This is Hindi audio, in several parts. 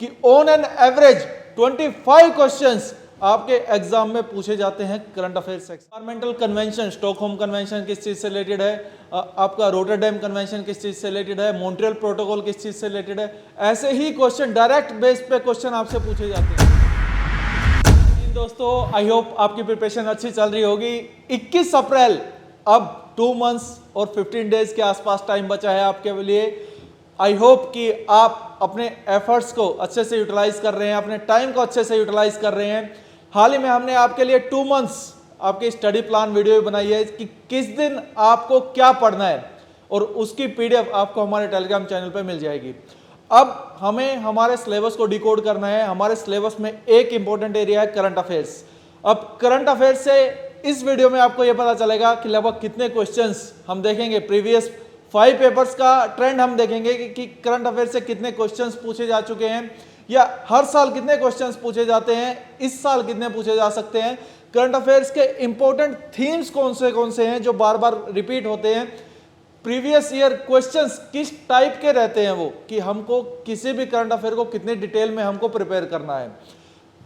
कि ऑन एन एवरेज 25 क्वेश्चंस आपके एग्जाम में पूछे जाते हैं करंट अफेयर से। एनवायरमेंटल कन्वेंशन, स्टॉकहोम कन्वेंशन किस चीज से रिलेटेड है, आपका रोटरडैम कन्वेंशन किस चीज से रिलेटेड है, मॉन्ट्रियल प्रोटोकॉल किस चीज से रिलेटेड है, ऐसे ही क्वेश्चन डायरेक्ट बेस पे क्वेश्चन आपसे पूछे जाते हैं। दोस्तों आई होप आपकी प्रिपरेशन अच्छी चल रही होगी। 21 अप्रैल, अब 2 मंथ्स और 15 डेज के आसपास टाइम बचा है आपके लिए। आई होप कि आप अपने एफर्ट्स को अच्छे से यूटिलाइज कर रहे हैं, अपने टाइम को अच्छे से यूटिलाइज कर रहे हैं। हाल ही में हमने आपके लिए 2 मंथ्स आपकी स्टडी प्लान वीडियो बनाई है कि किस दिन आपको क्या पढ़ना है, और उसकी पीडीएफ आपको हमारे टेलीग्राम चैनल पर मिल जाएगी। अब हमें हमारे सिलेबस को डिकोड करना है। हमारे सिलेबस में एक इंपॉर्टेंट एरिया है करंट अफेयर्स। अब करंट अफेयर्स से इस वीडियो में आपको यह पता चलेगा कि लगभग कितने क्वेश्चंस हम देखेंगे। प्रीवियस 5 पेपर्स का ट्रेंड हम देखेंगे कि करंट अफेयर्स से कितने क्वेश्चंस पूछे जा चुके हैं, या हर साल कितने क्वेश्चंस पूछे जाते हैं, इस साल कितने पूछे जा सकते हैं। करंट अफेयर्स के इंपॉर्टेंट थीम्स कौन से हैं जो बार बार रिपीट होते हैं। प्रीवियस ईयर क्वेश्चंस किस टाइप के रहते हैं वो, कि हमको किसी भी करंट अफेयर को कितने डिटेल में हमको प्रिपेयर करना है।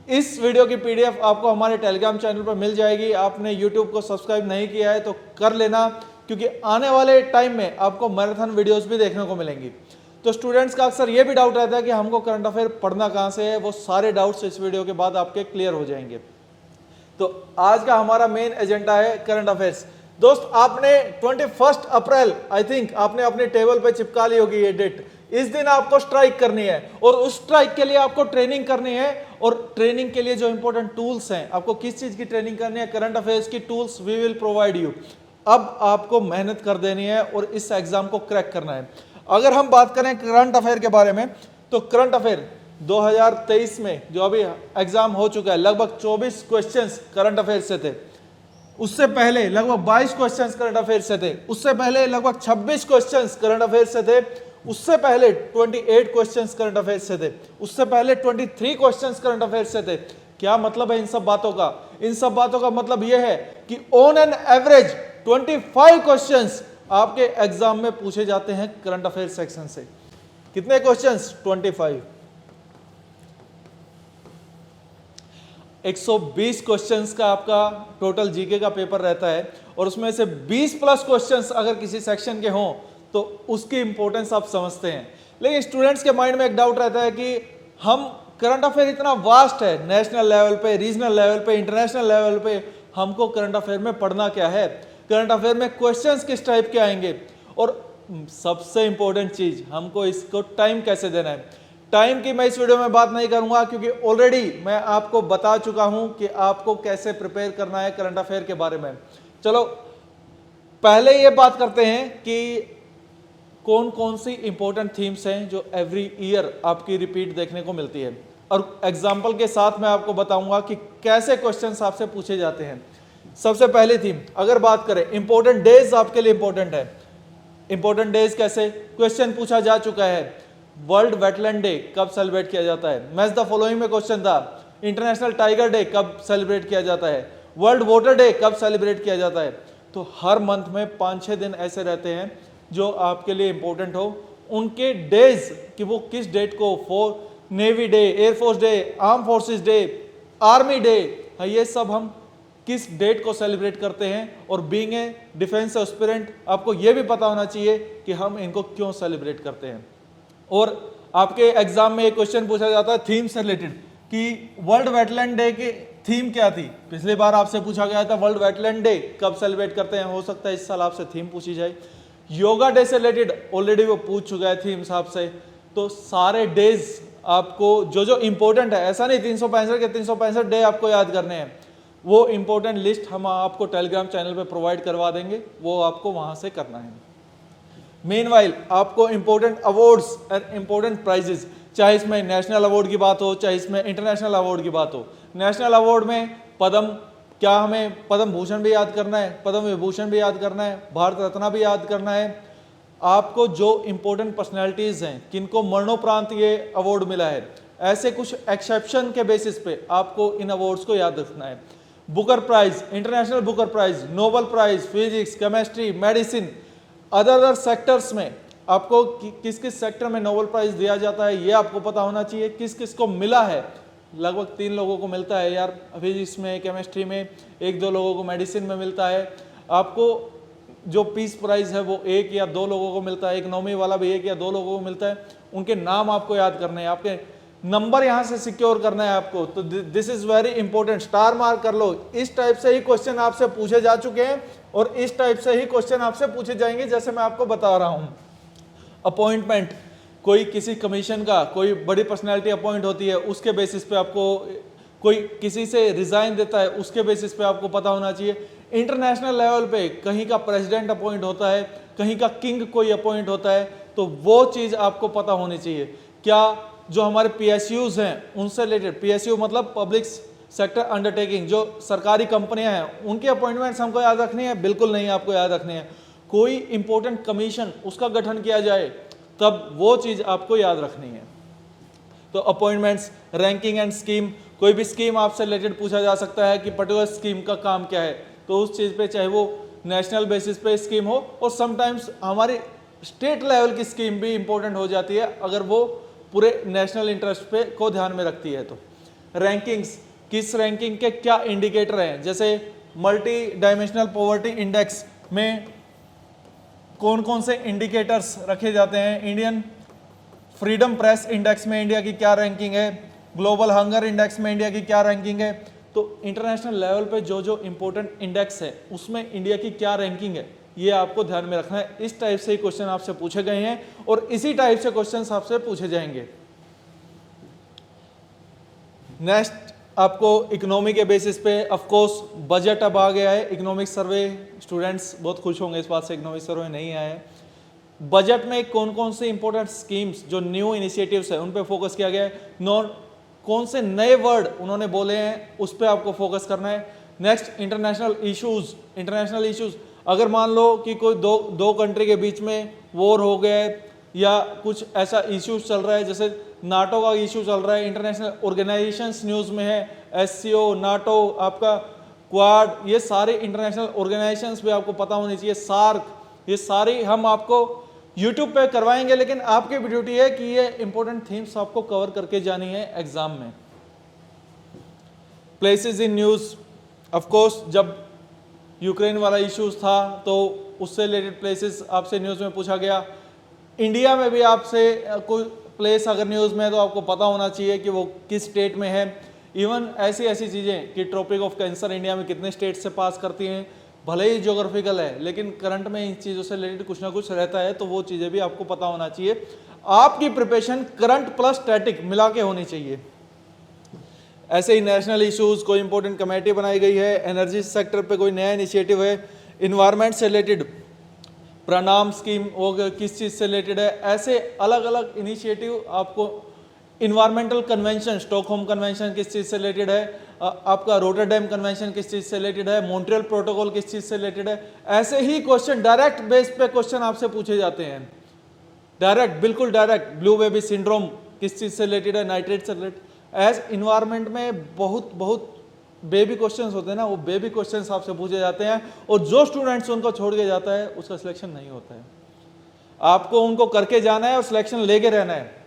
इस वीडियो की पीडीएफ आपको हमारे टेलीग्राम चैनल पर मिल जाएगी। आपने यूट्यूब को सब्सक्राइब नहीं किया है तो कर लेना, क्योंकि आने वाले टाइम में आपको मैराथन वीडियोस भी देखने को मिलेंगी। तो स्टूडेंट्स का अक्सर ये भी डाउट रहता है कि हमको करंट अफेयर पढ़ना कहाँ से है, वो सारे डाउट्स इस वीडियो के बाद आपके क्लियर हो जाएंगे। तो आज का हमारा मेन एजेंडा है करंट अफेयर्स। दोस्त, आपने 21 अप्रैल आई थिंक आपने अपने टेबल पे चिपका ली होगी ये डेट। इस दिन आपको स्ट्राइक करनी है, और उस स्ट्राइक के लिए आपको ट्रेनिंग करनी है। और ट्रेनिंग के लिए जो इंपॉर्टेंट टूल्स हैं, आपको किस चीज की ट्रेनिंग करनी है, करंट अफेयर्स की tools we will provide you. अब आपको मेहनत कर देनी है और इस एग्जाम को क्रैक करना है। अगर हम बात करें करंट अफेयर के बारे में, तो करंट अफेयर 2023 में जो अभी एग्जाम हो चुका है, लगभग 24 क्वेश्चंस करंट अफेयर से थे। उससे पहले लगभग 22 क्वेश्चंस करंट अफेयर से थे। उससे पहले लगभग 26 क्वेश्चंस करंट अफेयर से थे। उससे पहले 28 क्वेश्चंस करंट अफेयर से थे। उससे पहले 23 क्वेश्चंस करंट अफेयर से थे। क्या मतलब है इन सब बातों का? इन सब बातों का मतलब यह है कि ऑन एन एवरेज 25 क्वेश्चंस आपके एग्जाम में पूछे जाते हैं करंट अफेयर सेक्शन से। कितने क्वेश्चंस? 25। 120 क्वेश्चंस का आपका टोटल जीके का पेपर रहता है, और उसमें से 20 प्लस क्वेश्चंस अगर किसी सेक्शन के हों तो उसकी इंपॉर्टेंस आप समझते हैं। लेकिन स्टूडेंट्स के माइंड में एक डाउट रहता है कि हम करंट अफेयर इतना वास्ट है, नेशनल लेवल पे, रीजनल लेवल पे, इंटरनेशनल लेवल पे, हमको करंट अफेयर में पढ़ना क्या है, करंट अफेयर में क्वेश्चंस किस टाइप के आएंगे, और सबसे इंपॉर्टेंट चीज, हमको इसको टाइम कैसे देना है। टाइम की मैं इस वीडियो में बात नहीं करूंगा, क्योंकि ऑलरेडी मैं आपको बता चुका हूं कि आपको कैसे प्रिपेयर करना है करंट अफेयर के बारे में। चलो पहले ये बात करते हैं कि कौन कौन सी इंपॉर्टेंट थीम्स हैं जो एवरी ईयर आपकी रिपीट देखने को मिलती है, और एग्जाम्पल के साथ मैं आपको बताऊंगा कि कैसे क्वेश्चंस आपसे पूछे जाते हैं। सबसे पहली थीम अगर बात करें, इंपॉर्टेंट डेज आपके लिए इंपॉर्टेंट है। इंपॉर्टेंट डेज कैसे? क्वेश्चन पूछा जा चुका है, वर्ल्ड वेटलैंड डे कब सेलिब्रेट किया जाता है? मैच द फॉलोइंग में क्वेश्चन था। इंटरनेशनल टाइगर डे कब सेलिब्रेट किया जाता है? वर्ल्ड वाटर डे कब सेलिब्रेट किया जाता है? तो हर मंथ में 5-6 दिन ऐसे रहते हैं जो आपके लिए इंपॉर्टेंट हो, उनके डेज कि वो किस डेट को, navy day, air force day, arm forces day, army day, ये सब हम किस डेट को सेलिब्रेट करते हैं। और बीइंग ए डिफेंस एस्पिरेंट आपको ये भी पता होना चाहिए कि हम इनको क्यों सेलिब्रेट करते हैं। और आपके एग्जाम में एक क्वेश्चन पूछा जाता है थीम से रिलेटेड कि वर्ल्ड वेटलैंड डे की थीम क्या थी। पिछली बार आपसे पूछा गया था वर्ल्ड वेटलैंड डे कब सेलिब्रेट करते हैं, हो सकता है इस साल आपसे थीम पूछी जाए। योगा डे से रिलेटेड ऑलरेडी वो पूछ चुका है थीम्स आपसे। तो सारे डेज आपको जो जो इंपॉर्टेंट है, ऐसा नहीं 365 के 365 डे आपको याद करने हैं, वो इंपॉर्टेंट लिस्ट हम आपको टेलीग्राम चैनल पे प्रोवाइड करवा देंगे, वो आपको वहां से करना है। मीनवाइल आपको important awards and important prizes, चाहे इसमें नेशनल अवार्ड की बात हो, चाहे इसमें इंटरनेशनल अवार्ड की बात हो। नेशनल अवार्ड में पद्म, क्या हमें पद्म भूषण भी याद करना है, पद्म विभूषण भी याद करना है, भारत रत्न भी याद करना है। आपको जो इंपॉर्टेंट पर्सनैलिटीज हैं किनको मरणोपरांत ये अवार्ड मिला है, ऐसे कुछ एक्सेप्शन के बेसिस पे आपको इन अवार्ड्स को याद रखना है। Booker prize, international Booker prize, Nobel prize, physics, chemistry, medicine, other sectors में आपको किस किस सेक्टर में नोबेल प्राइज दिया जाता है ये आपको पता होना चाहिए। किस किस को मिला है, लगभग 3 लोगों को मिलता है यार, फिजिक्स में, केमिस्ट्री में, 1-2 लोगों को मेडिसिन में मिलता है। आपको जो पीस प्राइज है वो 1 या 2 लोगों को मिलता है, इकोनॉमी वाला भी 1 या 2 लोगों को मिलता है। उनके नाम आपको याद करने हैं, आपके नंबर यहां से सिक्योर करना है आपको। तो this is very important, star mark कर लो। इस टाइप से ही क्वेश्चन आपसे पूछे जा चुके हैं और इस टाइप से ही क्वेश्चन आपसे पूछे जाएंगे जैसे मैं आपको बता रहा हूं। अपॉइंटमेंट, कोई किसी कमीशन का कोई बड़ी पर्सनैलिटी अपॉइंट होती है, उसके बेसिस पे आपको, कोई किसी से रिजाइन देता है उसके बेसिस पे आपको पता होना चाहिए। इंटरनेशनल लेवल पे कहीं का प्रेसिडेंट अपॉइंट होता है, कहीं का किंग कोई अपॉइंट होता है, तो वो चीज़ आपको पता होनी चाहिए। क्या जो हमारे PSUs हैं उनसे रिलेटेड, PSU मतलब पब्लिक सेक्टर अंडरटेकिंग, जो सरकारी कंपनियां हैं उनके अपॉइंटमेंट्स हमको याद रखनी है? बिल्कुल नहीं, आपको याद रखनी है। कोई इंपॉर्टेंट कमीशन उसका गठन किया जाए तब वो चीज़ आपको याद रखनी है। तो अपॉइंटमेंट्स, रैंकिंग एंड स्कीम, कोई भी स्कीम आपसे रिलेटेड पूछा जा सकता है कि पर्टिकुलर स्कीम का काम क्या है, तो उस चीज़ पे चाहे वो नेशनल बेसिस पे स्कीम हो और समटाइम्स हमारी स्टेट लेवल की स्कीम भी इंपॉर्टेंट हो जाती है अगर वो पूरे नेशनल इंटरेस्ट पे को ध्यान में रखती है। तो रैंकिंग्स, किस रैंकिंग के क्या इंडिकेटर हैं, जैसे मल्टी डायमेंशनल पॉवर्टी इंडेक्स में कौन कौन से इंडिकेटर्स रखे जाते हैं, इंडियन फ्रीडम प्रेस इंडेक्स में इंडिया की क्या रैंकिंग है, ग्लोबल हंगर इंडेक्स में इंडिया की क्या रैंकिंग है। तो इंटरनेशनल लेवल पे जो जो इंपॉर्टेंट इंडेक्स है उसमें इंडिया की क्या रैंकिंग है ये आपको ध्यान में रखना है। इस टाइप से ही क्वेश्चन आपसे पूछे गए हैं और इसी टाइप से क्वेश्चन आपसे पूछे जाएंगे। नेक्स्ट आपको इकोनॉमी के बेसिस पे, ऑफ कोर्स बजट अब आ गया है, इकोनॉमिक सर्वे, स्टूडेंट्स बहुत खुश होंगे इस बात से, इकोनॉमिक सर्वे नहीं आया है। बजट में कौन कौन से इंपॉर्टेंट स्कीम्स जो न्यू इनिशिएटिव्स है उन पे फोकस किया गया है, कौन से नए वर्ड उन्होंने बोले हैं उस पर आपको फोकस करना है। नेक्स्ट इंटरनेशनल इश्यूज, अगर मान लो कि कोई दो कंट्री के बीच में वॉर हो गया है या कुछ ऐसा इश्यूज चल रहा है, जैसे नाटो का इशू चल रहा है, इंटरनेशनल ऑर्गेनाइजेशंस न्यूज़ में है, SCO, नाटो, आपका क्वाड, ये सारे इंटरनेशनल ऑर्गेनाइजेशंस भी आपको पता होनी चाहिए, सार्क, ये सारी हम आपको YouTube पे करवाएंगे, लेकिन आपकी ड्यूटी है कि ये इंपॉर्टेंट थीम्स आपको कवर करके जानी है एग्जाम में। Places in news, of course जब यूक्रेन वाला इश्यूज था तो उससे रिलेटेड प्लेसेस आपसे न्यूज़ में पूछा गया। इंडिया में भी आपसे कोई प्लेस अगर न्यूज़ में है तो आपको पता होना चाहिए कि वो किस स्टेट में है। इवन ऐसी चीज़ें कि ट्रॉपिक ऑफ कैंसर इंडिया में कितने स्टेट से पास करती हैं, भले ही ज्योग्राफिकल है लेकिन करंट में इन चीज़ों से रिलेटेड कुछ ना कुछ रहता है, तो वो चीज़ें भी आपको पता होना चाहिए। आपकी प्रिपरेशन करंट प्लस स्टैटिक मिला के होनी चाहिए। ऐसे ही नेशनल इश्यूज, कोई इंपॉर्टेंट कमेटी बनाई गई है, एनर्जी सेक्टर पे कोई नया इनिशिएटिव है, इन्वायरमेंट से रिलेटेड प्रणाम स्कीम वो किस चीज़ से रिलेटेड है, ऐसे अलग अलग इनिशिएटिव आपको। इन्वायरमेंटल कन्वेंशन, स्टॉकहोम कन्वेंशन किस चीज़ से रिलेटेड है, आपका रोटरडैम कन्वेंशन किस चीज़ से रिलेटेड है, मॉन्ट्रियल प्रोटोकॉल किस चीज़ से रिलेटेड है। ऐसे ही क्वेश्चन डायरेक्ट बेस पे क्वेश्चन आपसे पूछे जाते हैं, डायरेक्ट, बिल्कुल डायरेक्ट। ब्लू बेबी सिंड्रोम किस चीज़ से रिलेटेड है, नाइट्रेट से रिलेटेड। एज इन्वायरमेंट में बहुत बेबी क्वेश्चंस होते हैं ना, वो बेबी क्वेश्चंस आपसे पूछे जाते हैं और जो स्टूडेंट्स उनको छोड़ के जाता है उसका सिलेक्शन नहीं होता है। आपको उनको करके जाना है और सिलेक्शन लेके रहना है।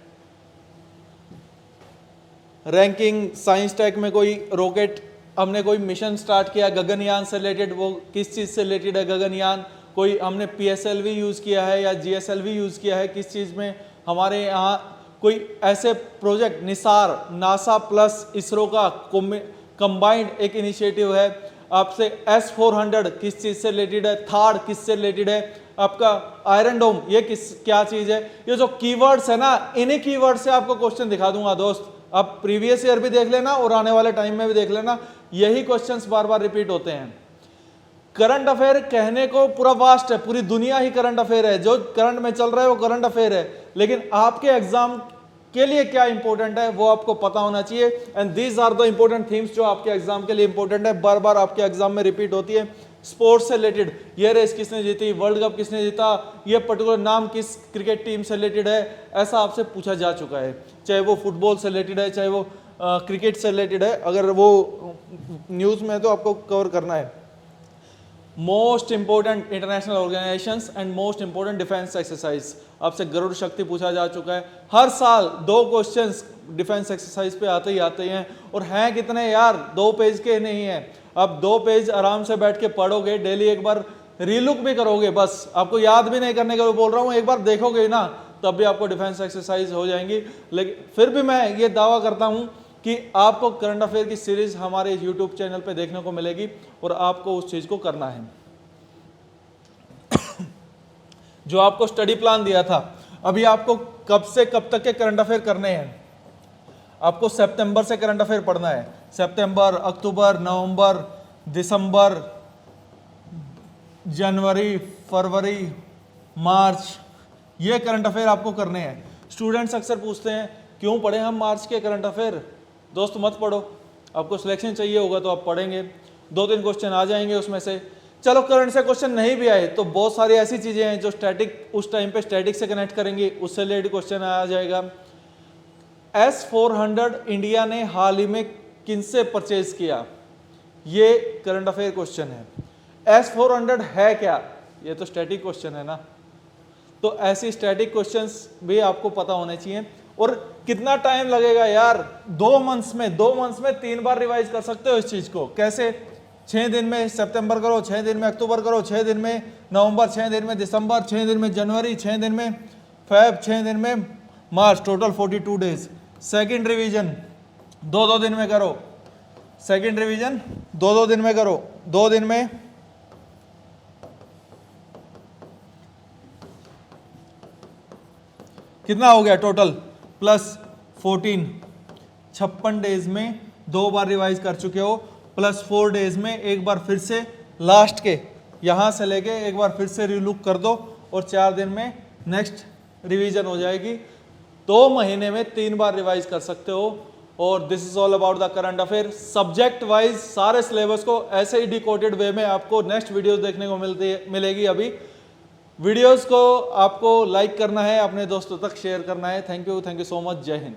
रैंकिंग, साइंस टेक में कोई रॉकेट, हमने कोई मिशन स्टार्ट किया गगनयान से रिलेटेड, वो किस चीज़ से रिलेटेड है गगनयान। कोई हमने PSLV यूज़ किया है या GSLV यूज़ किया है, किस चीज़ में। हमारे यहाँ कोई ऐसे project, Nisar, NASA plus ISRO का कंबाइंड एक इनिशिएटिव है। आपसे S-400 किस चीज़ से रिलेटेड है, थार्ड किस से रिलेटेड है, आपका आयरन डोम ये क्या चीज़ है। ये जो कीवर्ड्स है ना, इन्हीं कीवर्ड से आपको क्वेश्चन दिखा दूंगा दोस्त। आप प्रीवियस ईयर भी देख लेना और आने वाले टाइम में भी देख लेना, यही क्वेश्चंस बार बार रिपीट होते हैं। करंट अफेयर कहने को पूरा वास्ट है, पूरी दुनिया ही करंट अफेयर है, जो करंट में चल रहा है वो करंट अफेयर है, लेकिन आपके एग्जाम के लिए क्या इंपॉर्टेंट है वो आपको पता होना चाहिए। And these are the important themes जो आपके एग्जाम के लिए इंपॉर्टेंट है, बार बार आपके एग्जाम में रिपीट होती है। स्पोर्ट्स से रिलेटेड, ये रेस किसने जीती, वर्ल्ड कप किसने जीता, ये पर्टिकुलर नाम किस क्रिकेट टीम से रिलेटेड है, ऐसा आपसे पूछा जा चुका है। चाहे वो फुटबॉल से रिलेटेड है, चाहे वो क्रिकेट से रिलेटेड है, अगर वो न्यूज़ में है तो आपको कवर करना है। Most important international organisations and most important defence exercise. आपसे गरुड़ शक्ति पूछा जा चुका है, हर साल 2 क्वेश्चंस डिफेंस एक्सरसाइज पे आते ही आते हैं, और हैं कितने यार, 2 पेज के नहीं है। अब 2 पेज आराम से बैठ के पढ़ोगे, डेली एक बार रीलुक भी करोगे, बस आपको याद भी नहीं करने का बोल रहा हूँ, एक बार देखोगे ना तब भी आपको डिफेंस एक्सरसाइज हो जाएंगी। लेकिन फिर भी मैं ये दावा करता हूँ कि आपको करंट अफेयर की सीरीज हमारे यूट्यूब चैनल पे देखने को मिलेगी और आपको उस चीज को करना है। जो आपको स्टडी प्लान दिया था, अभी आपको कब से कब तक के करंट अफेयर करने हैं। आपको सितंबर से करंट अफेयर पढ़ना है, सितंबर, अक्टूबर, नवंबर, दिसंबर, जनवरी, फरवरी, मार्च, ये करंट अफेयर आपको करने हैं। स्टूडेंट्स अक्सर पूछते हैं क्यों पढ़े हम मार्च के करंट अफेयर। दोस्त मत पढ़ो, आपको सिलेक्शन चाहिए होगा तो आप पढ़ेंगे, 2-3 क्वेश्चन आ जाएंगे उसमें से। चलो करंट से क्वेश्चन नहीं भी आए तो बहुत सारी ऐसी चीजें हैं जो स्टैटिक, उस टाइम पे स्टैटिक से कनेक्ट करेंगे, उससे रिलेटेड क्वेश्चन आ जाएगा। S-400 इंडिया ने हाल ही में किनसे परचेज किया, ये करंट अफेयर क्वेश्चन है। S-400 है क्या, ये तो स्टैटिक क्वेश्चन है ना, तो ऐसी स्टैटिक क्वेश्चंस भी आपको पता होने चाहिए। और कितना टाइम लगेगा यार, 2 मंथ्स में 3 बार रिवाइज कर सकते हो इस चीज को। कैसे? 6 दिन में सितंबर करो, 6 दिन में अक्टूबर करो, 6 दिन में नवंबर, 6 दिन में दिसंबर, 6 दिन में जनवरी, 6 दिन में फेब, 6 दिन में मार्च, टोटल 42 डेज। सेकंड रिवीजन 2-2 दिन में करो, सेकंड रिवीजन 2-2 दिन में करो, 2 दिन में कितना हो गया टोटल, प्लस 14, 56 डेज में 2 बार रिवाइज कर चुके हो, प्लस 4 डेज में एक बार फिर से लास्ट के यहां से लेके एक बार फिर से रिलुक कर दो, और 4 दिन में नेक्स्ट रिवीजन हो जाएगी। 2 महीने में 3 बार रिवाइज कर सकते हो। और this is all about the current affair. Subject wise सारे सिलेबस को ऐसे ही डिकोडेड वे में आपको नेक्स्ट वीडियोस देखने को मिलेगी। अभी वीडियोस को आपको लाइक करना है, अपने दोस्तों तक शेयर करना है। थैंक यू सो मच, जय हिंद।